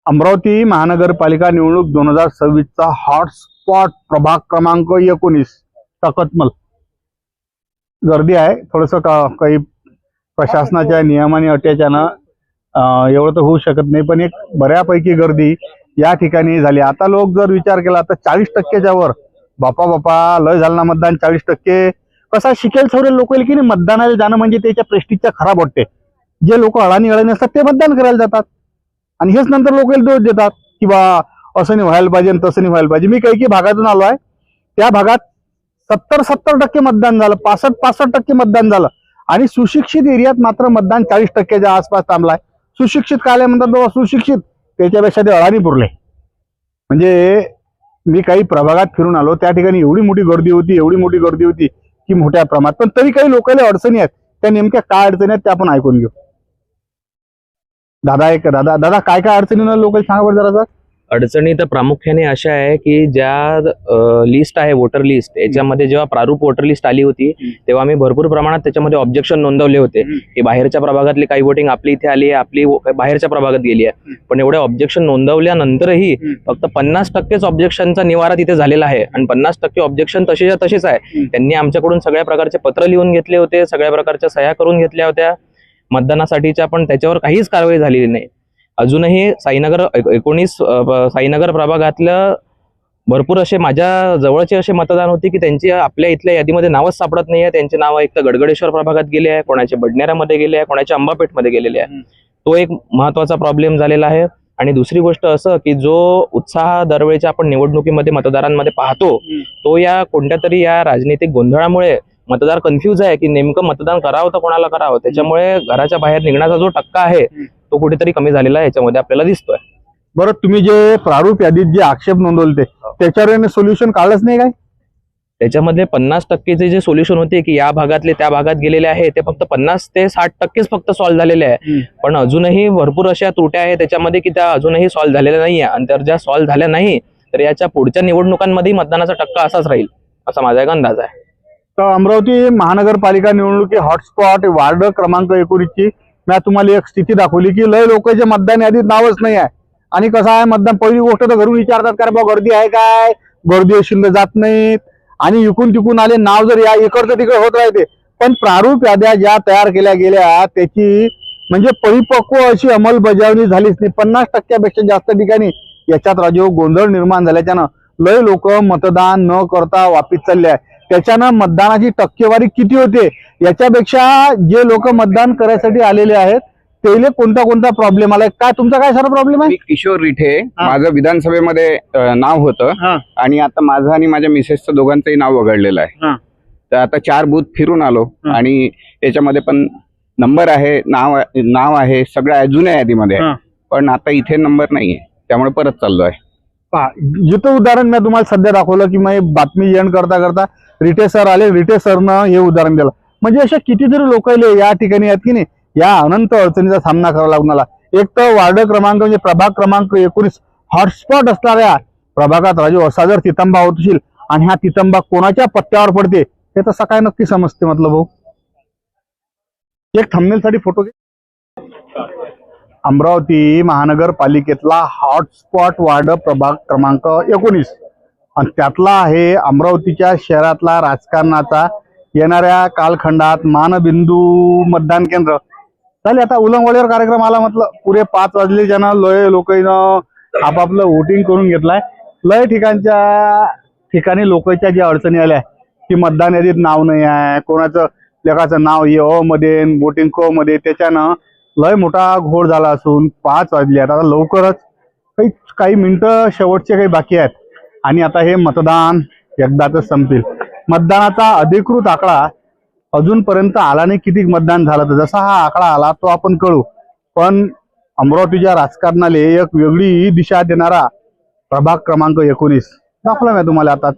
अमरावती महानगरपालिका निवडणूक 2026चा हॉटस्पॉट प्रभाग क्रमांक 19 तकतमल गर्दी आहे। थोडंसं काही प्रशासनाच्या नियमाने अट्याच्यानं एवढं तर होऊ शकत नाही, पण एक बऱ्यापैकी गर्दी या ठिकाणी झाली। आता लोक जर विचार केला तर 40%च्या वर बापा लय झालं ना मतदान। 40% कसा शिकेल सवरेल लोक येईल की नाही मतदानाला जाणं म्हणजे त्याच्या प्रेस्टिजच्या खराब वाटते। जे लोक अडाणी असतात ते मतदान करायला जातात आणि हेच नंतर लोक दोष देतात की बा असं नाही व्हायला पाहिजे तसं नाही व्हायला पाहिजे। मी काही भागातून आलो आहे, त्या भागात 70% मतदान झालं, 65% मतदान झालं आणि सुशिक्षित एरियात मात्र मतदान 40%च्या आसपास थांबलाय। सुशिक्षित काय म्हणतात बाबा, सुशिक्षित त्याच्यापेक्षा ते अडाणी पुरले। म्हणजे मी काही प्रभागात फिरून आलो, त्या ठिकाणी एवढी मोठी गर्दी होती की मोठ्या प्रमाणात, पण तरी काही लोकांना अडचणी आहेत। त्या नेमक्या काय अडचणी आहेत त्या आपण ऐकून घेऊ। दादा काय अडचणी लोक सांगा बरं जरा। अडचणी तर प्रामुख्याने अशा आहे की ज्या लिस्ट आहे वोटर लिस्ट, याच्यामध्ये जेव्हा प्रारूप वोटर लिस्ट आली होती तेव्हा आम्ही भरपूर प्रमाणात त्याच्यामध्ये ऑब्जेक्शन नोंदवले होते की बाहेरच्या प्रभागातली काही वोटिंग आपली इथे आली आहे, आपली बाहेरच्या प्रभागात गेली आहे। पण एवढ्या ऑब्जेक्शन नोंदवल्यानंतरही फक्त 50%च ऑब्जेक्शनचा निवारा तिथे झालेला आहे आणि 50% ऑब्जेक्शन तसेच आहे। त्यांनी आमच्याकडून सगळ्या प्रकारचे पत्र लिहून घेतले होते, सगळ्या प्रकारच्या सह्या करून घेतल्या होत्या मतदानासाठीच्या, पण त्याच्यावर काहीच कारवाई झालेली नाही। अजूनही साईनगर प्रभागातलं भरपूर असे माझ्या जवळचे असे मतदान होते की त्यांची आपल्या इथल्या यादीमध्ये नावच सापडत नाहीये। त्यांचे नाव एक तर गडगडेश्वर प्रभागात गेले आहे, कोणाचे बडनेरामध्ये गेले आहे, कोणाच्या अंबापेठमध्ये गेलेले आहे। तो एक महत्वाचा प्रॉब्लेम झालेला आहे। आणि दुसरी गोष्ट असं की जो उत्साह दरवेळेच्या आपण निवडणुकीमध्ये मतदारांमध्ये पाहतो तो या कोणत्या तरी या राजनीतिक गोंधळामुळे मतदार कन्फ्यूज आहे की नेमकं मतदान करावं तर कोणाला करावं। त्याच्यामुळे घराच्या बाहेर निघण्याचा जो टक्का आहे तो कुठेतरी कमी झालेला आहे, याच्यामध्ये आपल्याला दिसतोय। बरं, तुम्ही जे प्रारूप यादीत जे आक्षेप नोंदवले त्याच्यावर सोल्युशन काढलंच नाही काय? त्याच्यामध्ये 50%चे जे सोल्युशन होते की या भागातले त्या भागात गेलेले आहे ते फक्त 50 ते 60%च फक्त सॉल्व्ह झालेले आहे। पण अजूनही भरपूर अशा त्रुट्या आहेत त्याच्यामध्ये की त्या अजूनही सॉल्व्ह झालेल्या नाहीये आणि तर ज्या सॉल्व्ह झाल्या नाही तर याच्या पुढच्या निवडणुकांमध्ये मतदानाचा टक्का असाच राहील असा माझा एक अंदाज आहे। तर अमरावती महानगरपालिका निवडणुकी हॉटस्पॉट वार्ड क्रमांक 19 ची मी तुम्हाला एक स्थिती दाखवली की लय लोकांचे मतदान यादीत नावच नाही आहे। आणि कसं आहे, मतदान पहिली गोष्ट तर घरून विचारतात का बाबा गर्दी आहे काय, गर्दी असेल जात नाहीत आणि इकून तिकून आले नाव जर या इकडचं तिकडे होत राहते। पण प्रारूप याद्या ज्या तयार केल्या गेल्या त्याची म्हणजे परिपक्व अशी अंमलबजावणी झालीच नाही। 50%पेक्षा जास्त ठिकाणी याच्यात राजो गोंधळ निर्माण झाल्याच्यानं लय लोक मतदान न करता वापिस चालले आहे। त्याच्यानं मतदानाची टक्केवारी किती होते याच्यापेक्षा जे लोक मतदान करायसाठी आलेले आहेत त्याला कोणता प्रॉब्लेम आलाय, काय तुमचा काय सारा प्रॉब्लेम आहे? किशोर रिठे, माझं विधानसभेमध्ये नाव होतं आणि आता माझं आणि माझ्या मिसेसचं दोघांचंही नाव वगळलेलं आहे। तर आता 4 बूथ फिरून आलो आणि याच्यामध्ये पण नंबर आहे, नाव आहे, सगळं जुन्या यादीमध्ये आहे, पण आता इथे नंबर नाहीये, त्यामुळे परत चाललो आहे। जिथं उदाहरण मी तुम्हाला सध्या दाखवलं की मी बातमी एंड करता रिटे सर आले, रिटे सरनं हे उदाहरण दिलं। म्हणजे अशा कितीतरी लोक या ठिकाणी आहेत की नाही या अनंत अडचणीचा सामना करावा लागून आला। एक तर वार्ड क्रमांक म्हणजे प्रभाग क्रमांक 19 हॉटस्पॉट असणाऱ्या प्रभागात राजू असा जर तितंबा होत असेल आणि हा तितंबा कोणाच्या पत्त्यावर पडते हे तर सकाळी नक्की समजते। मतलब भाऊ एक थंबनेल साठी फोटो घे। अमरावती महानगरपालिकेतला हॉटस्पॉट वार्ड प्रभाग क्रमांक 19 आणि त्यातला आहे अमरावतीच्या शहरातला राजकारणाचा येणाऱ्या कालखंडात मानबिंदू मतदान केंद्र झाले। आता उलंगवाडीवर कार्यक्रम आला, म्हटलं पुरे 5 वाजले, ज्यानं लय लोकांना आपापलं वोटिंग करून घेतलाय। लय ठिकाणी लोकांच्या ज्या अडचणी आल्या की मतदान यादीत नाव नाही आहे, कोणाचं लेखाचं नाव अ मध्ये वोटिंग क मध्ये, त्याच्यानं लय मोठा घोळ झाला असून 5 वाजले। आता लवकरच काही मिनिटं शेवटचे काही बाकी आहेत आणि आता हे मतदान एकदाच संपेल। मतदानाचा अधिकृत आकडा अजूनपर्यंत आला नाही किती मतदान झालं, तर जसा हा आकडा आला तो आपण कळू। पण अमरावतीच्या राजकारणाला एक वेगळी दिशा देणारा प्रभाग क्रमांक 19 दाखवला मी तुम्हाला आताच।